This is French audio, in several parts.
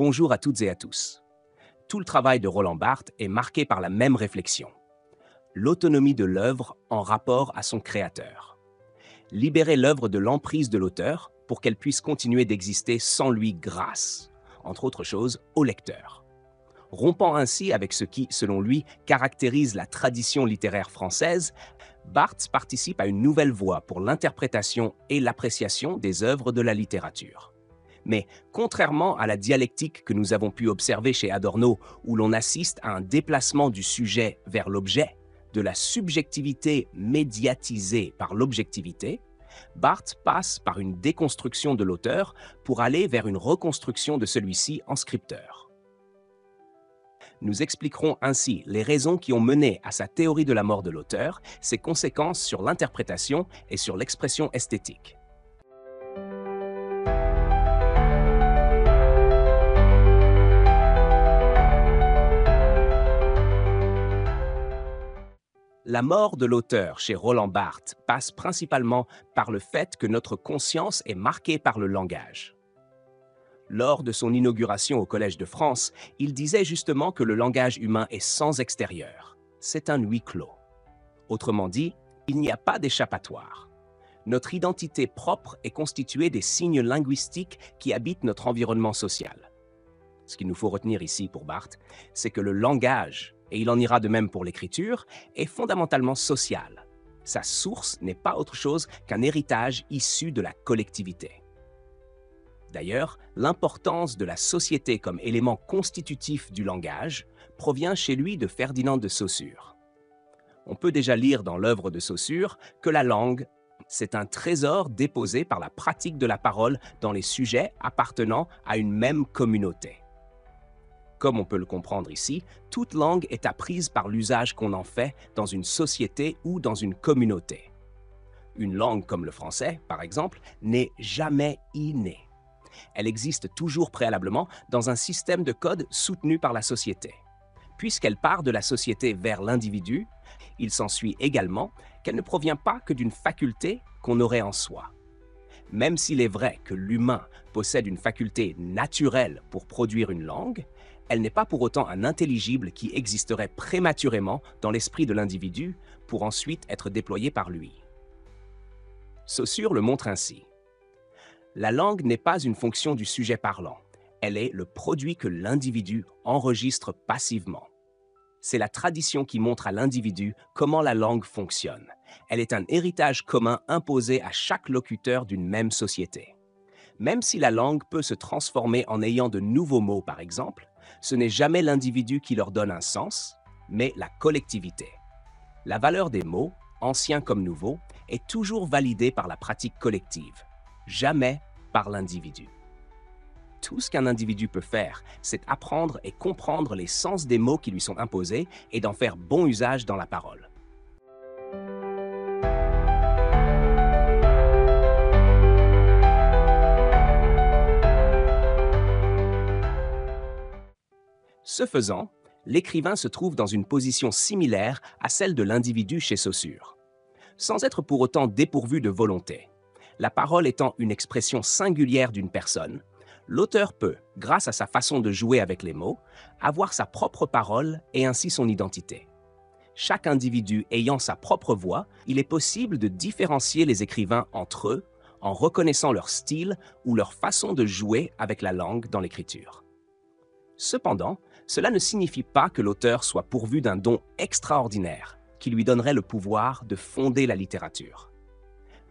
Bonjour à toutes et à tous. Tout le travail de Roland Barthes est marqué par la même réflexion. L'autonomie de l'œuvre en rapport à son créateur. Libérer l'œuvre de l'emprise de l'auteur pour qu'elle puisse continuer d'exister sans lui grâce, entre autres choses, au lecteur. Rompant ainsi avec ce qui, selon lui, caractérise la tradition littéraire française, Barthes participe à une nouvelle voie pour l'interprétation et l'appréciation des œuvres de la littérature. Mais contrairement à la dialectique que nous avons pu observer chez Adorno, où l'on assiste à un déplacement du sujet vers l'objet, de la subjectivité médiatisée par l'objectivité, Barthes passe par une déconstruction de l'auteur pour aller vers une reconstruction de celui-ci en scripteur. Nous expliquerons ainsi les raisons qui ont mené à sa théorie de la mort de l'auteur, ses conséquences sur l'interprétation et sur l'expression esthétique. La mort de l'auteur chez Roland Barthes passe principalement par le fait que notre conscience est marquée par le langage. Lors de son inauguration au Collège de France, il disait justement que le langage humain est sans extérieur. C'est un huis clos. Autrement dit, il n'y a pas d'échappatoire. Notre identité propre est constituée des signes linguistiques qui habitent notre environnement social. Ce qu'il nous faut retenir ici pour Barthes, c'est que le langage, et il en ira de même pour l'écriture, est fondamentalement social. Sa source n'est pas autre chose qu'un héritage issu de la collectivité. D'ailleurs, l'importance de la société comme élément constitutif du langage provient chez lui de Ferdinand de Saussure. On peut déjà lire dans l'œuvre de Saussure que la langue, c'est un trésor déposé par la pratique de la parole dans les sujets appartenant à une même communauté. Comme on peut le comprendre ici, toute langue est apprise par l'usage qu'on en fait dans une société ou dans une communauté. Une langue comme le français, par exemple, n'est jamais innée. Elle existe toujours préalablement dans un système de code soutenu par la société. Puisqu'elle part de la société vers l'individu, il s'ensuit également qu'elle ne provient pas que d'une faculté qu'on aurait en soi. Même s'il est vrai que l'humain possède une faculté naturelle pour produire une langue, elle n'est pas pour autant un intelligible qui existerait prématurément dans l'esprit de l'individu pour ensuite être déployé par lui. Saussure le montre ainsi. La langue n'est pas une fonction du sujet parlant, elle est le produit que l'individu enregistre passivement. C'est la tradition qui montre à l'individu comment la langue fonctionne. Elle est un héritage commun imposé à chaque locuteur d'une même société. Même si la langue peut se transformer en ayant de nouveaux mots, par exemple, ce n'est jamais l'individu qui leur donne un sens, mais la collectivité. La valeur des mots, anciens comme nouveaux, est toujours validée par la pratique collective, jamais par l'individu. Tout ce qu'un individu peut faire, c'est apprendre et comprendre les sens des mots qui lui sont imposés et d'en faire bon usage dans la parole. Ce faisant, l'écrivain se trouve dans une position similaire à celle de l'individu chez Saussure, sans être pour autant dépourvu de volonté. La parole étant une expression singulière d'une personne, l'auteur peut, grâce à sa façon de jouer avec les mots, avoir sa propre parole et ainsi son identité. Chaque individu ayant sa propre voix, il est possible de différencier les écrivains entre eux en reconnaissant leur style ou leur façon de jouer avec la langue dans l'écriture. Cependant, cela ne signifie pas que l'auteur soit pourvu d'un don extraordinaire qui lui donnerait le pouvoir de fonder la littérature.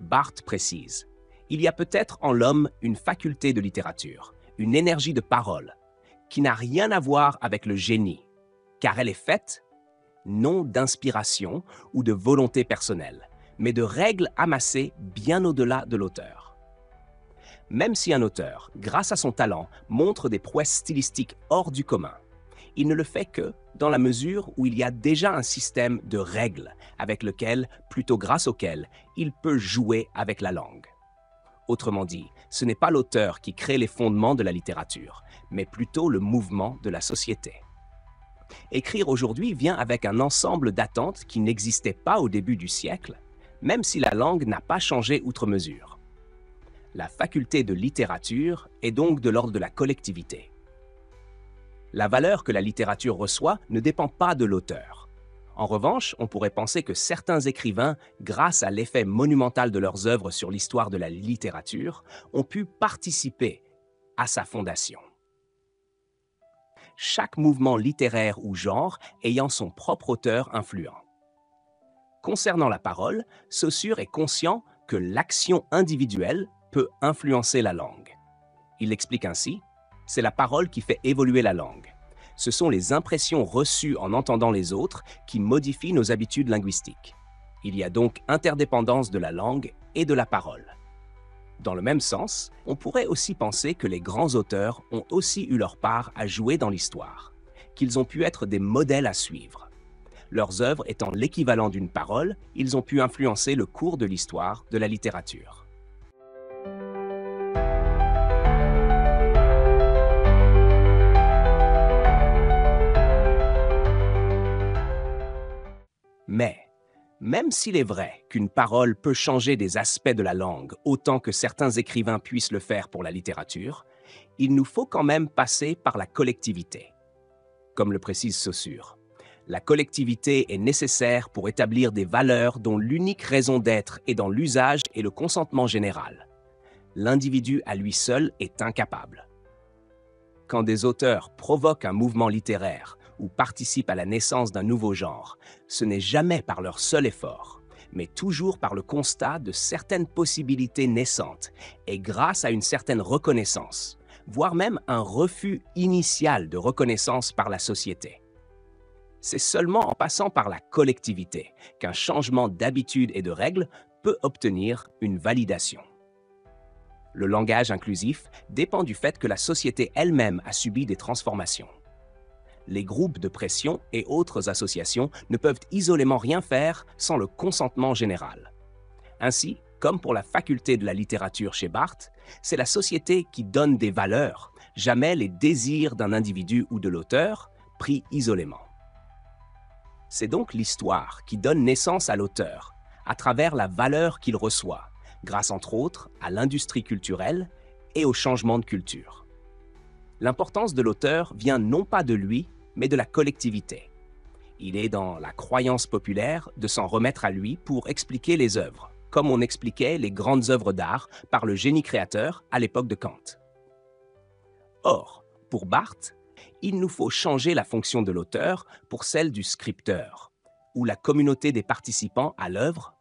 Barthes précise, il y a peut-être en l'homme une faculté de littérature, une énergie de parole, qui n'a rien à voir avec le génie, car elle est faite non d'inspiration ou de volonté personnelle, mais de règles amassées bien au-delà de l'auteur. Même si un auteur, grâce à son talent, montre des prouesses stylistiques hors du commun, il ne le fait que dans la mesure où il y a déjà un système de règles avec lequel, plutôt grâce auquel, il peut jouer avec la langue. Autrement dit, ce n'est pas l'auteur qui crée les fondements de la littérature, mais plutôt le mouvement de la société. Écrire aujourd'hui vient avec un ensemble d'attentes qui n'existaient pas au début du siècle, même si la langue n'a pas changé outre mesure. La faculté de littérature est donc de l'ordre de la collectivité. La valeur que la littérature reçoit ne dépend pas de l'auteur. En revanche, on pourrait penser que certains écrivains, grâce à l'effet monumental de leurs œuvres sur l'histoire de la littérature, ont pu participer à sa fondation. Chaque mouvement littéraire ou genre ayant son propre auteur influent. Concernant la parole, Saussure est conscient que l'action individuelle peut influencer la langue. Il explique ainsi: c'est la parole qui fait évoluer la langue. Ce sont les impressions reçues en entendant les autres qui modifient nos habitudes linguistiques. Il y a donc interdépendance de la langue et de la parole. Dans le même sens, on pourrait aussi penser que les grands auteurs ont aussi eu leur part à jouer dans l'histoire, qu'ils ont pu être des modèles à suivre. Leurs œuvres étant l'équivalent d'une parole, ils ont pu influencer le cours de l'histoire de la littérature. Mais, même s'il est vrai qu'une parole peut changer des aspects de la langue autant que certains écrivains puissent le faire pour la littérature, il nous faut quand même passer par la collectivité. Comme le précise Saussure, la collectivité est nécessaire pour établir des valeurs dont l'unique raison d'être est dans l'usage et le consentement général. L'individu à lui seul est incapable. Quand des auteurs provoquent un mouvement littéraire ou participent à la naissance d'un nouveau genre, ce n'est jamais par leur seul effort, mais toujours par le constat de certaines possibilités naissantes et grâce à une certaine reconnaissance, voire même un refus initial de reconnaissance par la société. C'est seulement en passant par la collectivité qu'un changement d'habitude et de règles peut obtenir une validation. Le langage inclusif dépend du fait que la société elle-même a subi des transformations. Les groupes de pression et autres associations ne peuvent isolément rien faire sans le consentement général. Ainsi, comme pour la faculté de la littérature chez Barthes, c'est la société qui donne des valeurs, jamais les désirs d'un individu ou de l'auteur, pris isolément. C'est donc l'histoire qui donne naissance à l'auteur, à travers la valeur qu'il reçoit, grâce entre autres à l'industrie culturelle et au changement de culture. L'importance de l'auteur vient non pas de lui, mais de la collectivité. Il est dans la croyance populaire de s'en remettre à lui pour expliquer les œuvres, comme on expliquait les grandes œuvres d'art par le génie créateur à l'époque de Kant. Or, pour Barthes, il nous faut changer la fonction de l'auteur pour celle du scripteur, ou la communauté des participants à l'œuvre,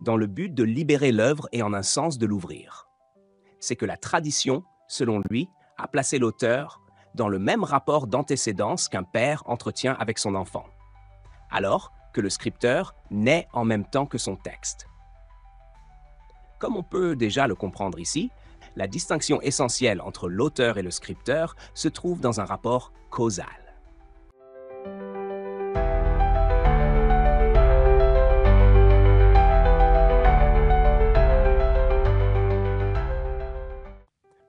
dans le but de libérer l'œuvre et en un sens de l'ouvrir. C'est que la tradition, selon lui, a placé l'auteur dans le même rapport d'antécédence qu'un père entretient avec son enfant, alors que le scripteur naît en même temps que son texte. Comme on peut déjà le comprendre ici, la distinction essentielle entre l'auteur et le scripteur se trouve dans un rapport causal.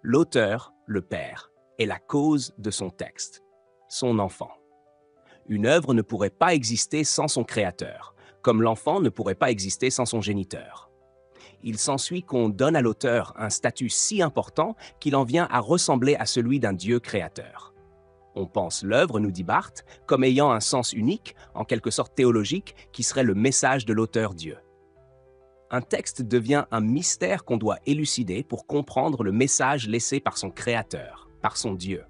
L'auteur, le père, est la cause de son texte, son enfant. Une œuvre ne pourrait pas exister sans son créateur, comme l'enfant ne pourrait pas exister sans son géniteur. Il s'ensuit qu'on donne à l'auteur un statut si important qu'il en vient à ressembler à celui d'un Dieu créateur. On pense l'œuvre, nous dit Barthes, comme ayant un sens unique, en quelque sorte théologique, qui serait le message de l'auteur-Dieu. Un texte devient un mystère qu'on doit élucider pour comprendre le message laissé par son créateur, par son Dieu.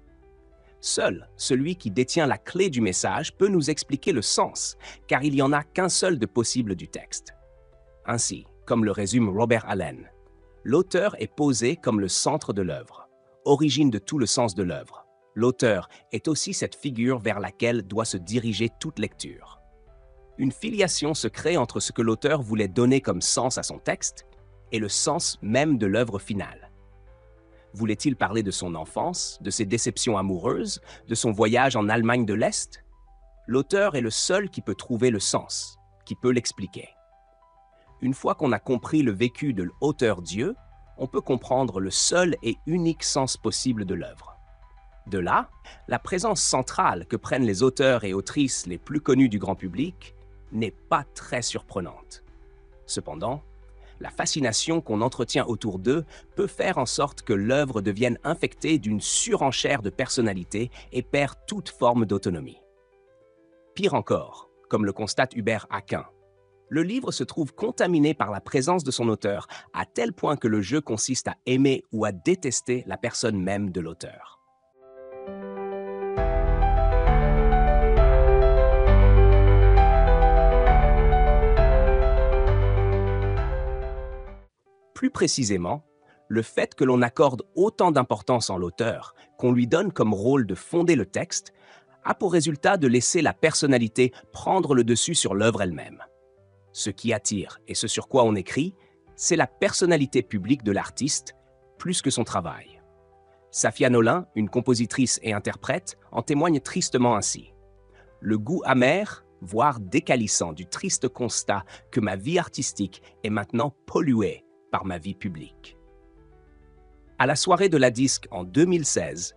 Seul celui qui détient la clé du message peut nous expliquer le sens, car il n'y en a qu'un seul de possible du texte. Ainsi, comme le résume Robert Allen, l'auteur est posé comme le centre de l'œuvre, origine de tout le sens de l'œuvre. L'auteur est aussi cette figure vers laquelle doit se diriger toute lecture. Une filiation se crée entre ce que l'auteur voulait donner comme sens à son texte et le sens même de l'œuvre finale. Voulait-il parler de son enfance, de ses déceptions amoureuses, de son voyage en Allemagne de l'Est? L'auteur est le seul qui peut trouver le sens, qui peut l'expliquer. Une fois qu'on a compris le vécu de l'auteur-Dieu, on peut comprendre le seul et unique sens possible de l'œuvre. De là, la présence centrale que prennent les auteurs et autrices les plus connus du grand public n'est pas très surprenante. Cependant, La fascination qu'on entretient autour d'eux peut faire en sorte que l'œuvre devienne infectée d'une surenchère de personnalité et perd toute forme d'autonomie. Pire encore, comme le constate Hubert Aquin, le livre se trouve contaminé par la présence de son auteur, à tel point que le jeu consiste à aimer ou à détester la personne même de l'auteur. Plus précisément, le fait que l'on accorde autant d'importance en l'auteur, qu'on lui donne comme rôle de fonder le texte, a pour résultat de laisser la personnalité prendre le dessus sur l'œuvre elle-même. Ce qui attire et ce sur quoi on écrit, c'est la personnalité publique de l'artiste, plus que son travail. Safia Nolin, une compositrice et interprète, en témoigne tristement ainsi. Le goût amer, voire décalissant du triste constat que ma vie artistique est maintenant polluée par ma vie publique. À la soirée de la disque en 2016,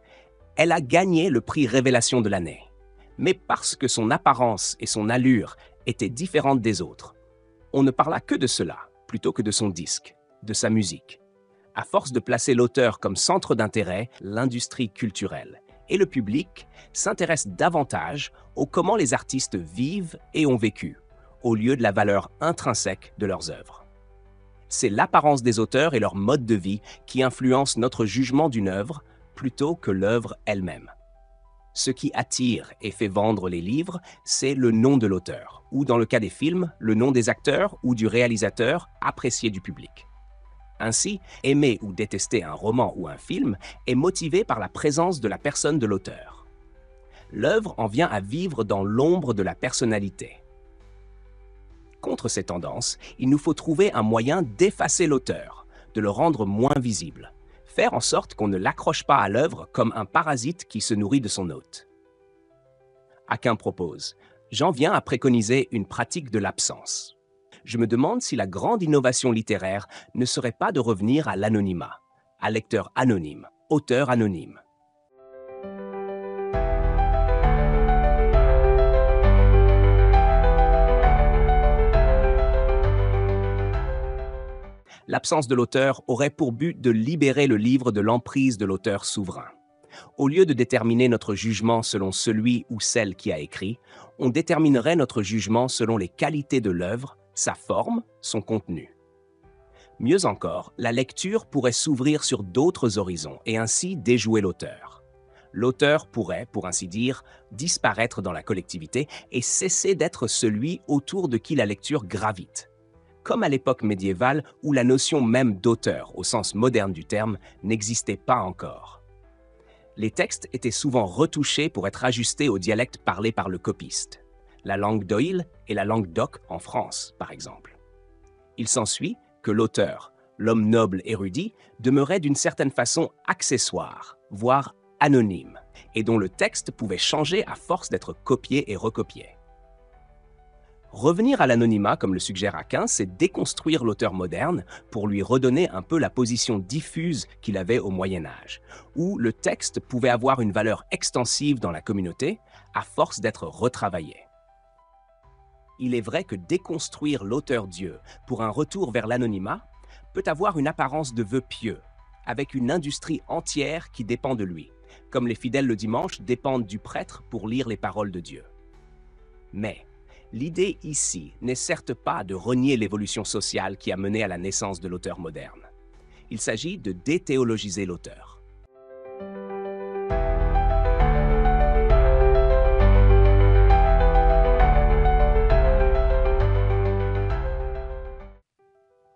elle a gagné le prix Révélation de l'année. Mais parce que son apparence et son allure étaient différentes des autres, on ne parla que de cela plutôt que de son disque, de sa musique. À force de placer l'auteur comme centre d'intérêt, l'industrie culturelle et le public s'intéressent davantage au comment les artistes vivent et ont vécu, au lieu de la valeur intrinsèque de leurs œuvres. C'est l'apparence des auteurs et leur mode de vie qui influencent notre jugement d'une œuvre plutôt que l'œuvre elle-même. Ce qui attire et fait vendre les livres, c'est le nom de l'auteur, ou dans le cas des films, le nom des acteurs ou du réalisateur apprécié du public. Ainsi, aimer ou détester un roman ou un film est motivé par la présence de la personne de l'auteur. L'œuvre en vient à vivre dans l'ombre de la personnalité. Contre ces tendances, il nous faut trouver un moyen d'effacer l'auteur, de le rendre moins visible, faire en sorte qu'on ne l'accroche pas à l'œuvre comme un parasite qui se nourrit de son hôte. Aquin propose « J'en viens à préconiser une pratique de l'absence. Je me demande si la grande innovation littéraire ne serait pas de revenir à l'anonymat, à lecteur anonyme, auteur anonyme. » L'absence de l'auteur aurait pour but de libérer le livre de l'emprise de l'auteur souverain. Au lieu de déterminer notre jugement selon celui ou celle qui a écrit, on déterminerait notre jugement selon les qualités de l'œuvre, sa forme, son contenu. Mieux encore, la lecture pourrait s'ouvrir sur d'autres horizons et ainsi déjouer l'auteur. L'auteur pourrait, pour ainsi dire, disparaître dans la collectivité et cesser d'être celui autour de qui la lecture gravite, comme à l'époque médiévale où la notion même d'auteur, au sens moderne du terme, n'existait pas encore. Les textes étaient souvent retouchés pour être ajustés au dialecte parlé par le copiste, la langue d'Oïl et la langue d'Oc en France, par exemple. Il s'ensuit que l'auteur, l'homme noble érudit, demeurait d'une certaine façon accessoire, voire anonyme, et dont le texte pouvait changer à force d'être copié et recopié. Revenir à l'anonymat, comme le suggère Aquin, c'est déconstruire l'auteur moderne pour lui redonner un peu la position diffuse qu'il avait au Moyen-Âge, où le texte pouvait avoir une valeur extensive dans la communauté à force d'être retravaillé. Il est vrai que déconstruire l'auteur-dieu pour un retour vers l'anonymat peut avoir une apparence de vœu pieux, avec une industrie entière qui dépend de lui, comme les fidèles le dimanche dépendent du prêtre pour lire les paroles de Dieu. Mais l'idée ici n'est certes pas de renier l'évolution sociale qui a mené à la naissance de l'auteur moderne. Il s'agit de déthéologiser l'auteur.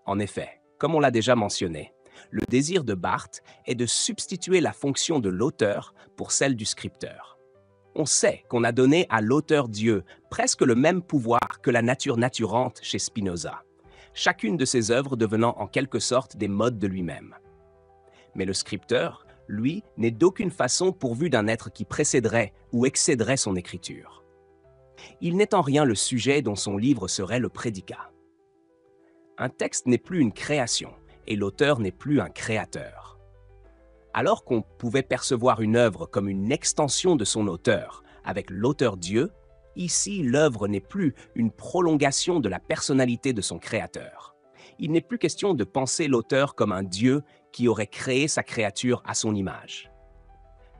En effet, comme on l'a déjà mentionné, le désir de Barthes est de substituer la fonction de l'auteur pour celle du scripteur. On sait qu'on a donné à l'auteur-dieu presque le même pouvoir que la nature naturante chez Spinoza, chacune de ses œuvres devenant en quelque sorte des modes de lui-même. Mais le scripteur, lui, n'est d'aucune façon pourvu d'un être qui précéderait ou excéderait son écriture. Il n'est en rien le sujet dont son livre serait le prédicat. Un texte n'est plus une création et l'auteur n'est plus un créateur. Alors qu'on pouvait percevoir une œuvre comme une extension de son auteur, avec l'auteur-dieu, ici l'œuvre n'est plus une prolongation de la personnalité de son créateur. Il n'est plus question de penser l'auteur comme un dieu qui aurait créé sa créature à son image.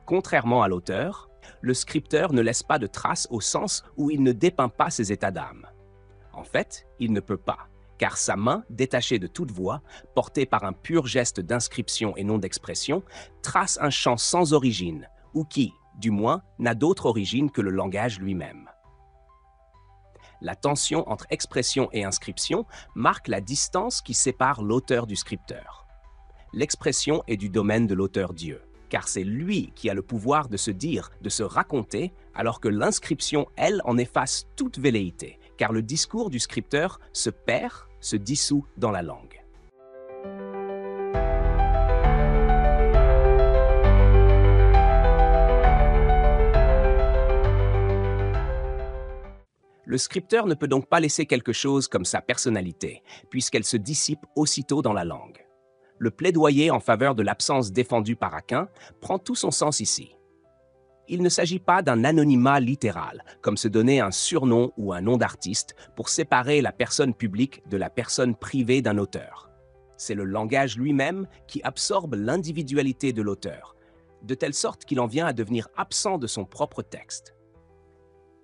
Contrairement à l'auteur, le scripteur ne laisse pas de traces au sens où il ne dépeint pas ses états d'âme. En fait, il ne peut pas, car sa main, détachée de toute voix, portée par un pur geste d'inscription et non d'expression, trace un chant sans origine, ou qui, du moins, n'a d'autre origine que le langage lui-même. La tension entre expression et inscription marque la distance qui sépare l'auteur du scripteur. L'expression est du domaine de l'auteur-dieu, car c'est lui qui a le pouvoir de se dire, de se raconter, alors que l'inscription, elle, en efface toute velléité, car le discours du scripteur se perd, se dissout dans la langue. Le scripteur ne peut donc pas laisser quelque chose comme sa personnalité, puisqu'elle se dissipe aussitôt dans la langue. Le plaidoyer en faveur de l'absence défendue par Aquin prend tout son sens ici. Il ne s'agit pas d'un anonymat littéral, comme se donner un surnom ou un nom d'artiste pour séparer la personne publique de la personne privée d'un auteur. C'est le langage lui-même qui absorbe l'individualité de l'auteur, de telle sorte qu'il en vient à devenir absent de son propre texte.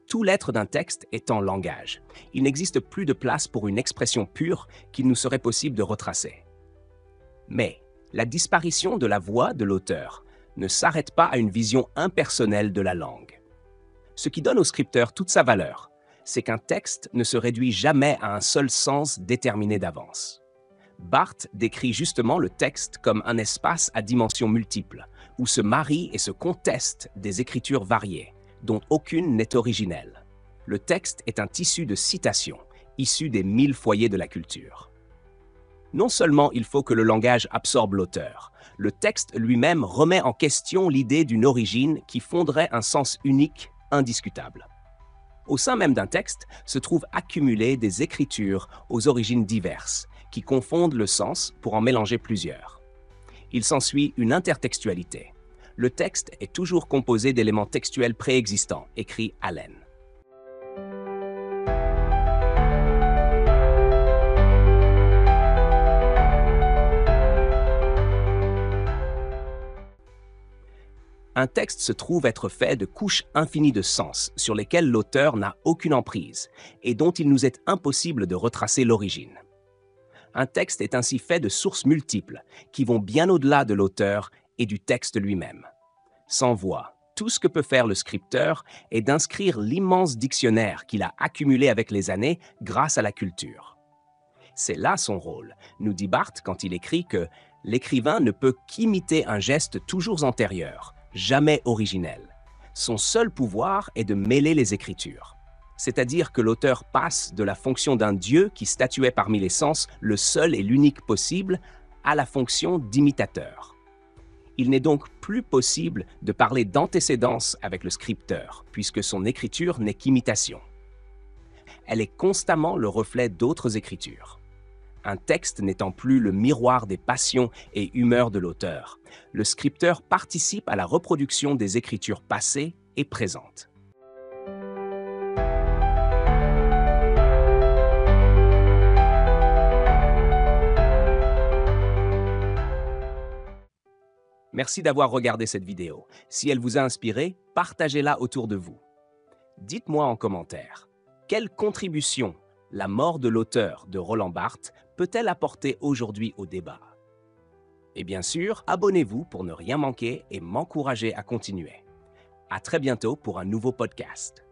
Tout l'être d'un texte est en langage. Il n'existe plus de place pour une expression pure qu'il nous serait possible de retracer. Mais la disparition de la voix de l'auteur ne s'arrête pas à une vision impersonnelle de la langue. Ce qui donne au scripteur toute sa valeur, c'est qu'un texte ne se réduit jamais à un seul sens déterminé d'avance. Barthes décrit justement le texte comme un espace à dimensions multiples, où se marient et se contestent des écritures variées, dont aucune n'est originelle. Le texte est un tissu de citations, issu des 1000 foyers de la culture. Non seulement il faut que le langage absorbe l'auteur, le texte lui-même remet en question l'idée d'une origine qui fonderait un sens unique, indiscutable. Au sein même d'un texte se trouvent accumulées des écritures aux origines diverses, qui confondent le sens pour en mélanger plusieurs. Il s'ensuit une intertextualité. Le texte est toujours composé d'éléments textuels préexistants, écrit Allen. Un texte se trouve être fait de couches infinies de sens sur lesquelles l'auteur n'a aucune emprise et dont il nous est impossible de retracer l'origine. Un texte est ainsi fait de sources multiples qui vont bien au-delà de l'auteur et du texte lui-même. Sans voix, tout ce que peut faire le scripteur est d'inscrire l'immense dictionnaire qu'il a accumulé avec les années grâce à la culture. C'est là son rôle, nous dit Barthes quand il écrit que l'écrivain ne peut qu'imiter un geste toujours antérieur, jamais originel. Son seul pouvoir est de mêler les écritures. C'est-à-dire que l'auteur passe de la fonction d'un dieu qui statuait parmi les sens, le seul et l'unique possible, à la fonction d'imitateur. Il n'est donc plus possible de parler d'antécédence avec le scripteur, puisque son écriture n'est qu'imitation. Elle est constamment le reflet d'autres écritures. Un texte n'étant plus le miroir des passions et humeurs de l'auteur, le scripteur participe à la reproduction des écritures passées et présentes. Merci d'avoir regardé cette vidéo. Si elle vous a inspiré, partagez-la autour de vous. Dites-moi en commentaire, quelle contribution la mort de l'auteur de Roland Barthes peut-elle apporter aujourd'hui au débat? Et bien sûr, abonnez-vous pour ne rien manquer et m'encourager à continuer. À très bientôt pour un nouveau podcast.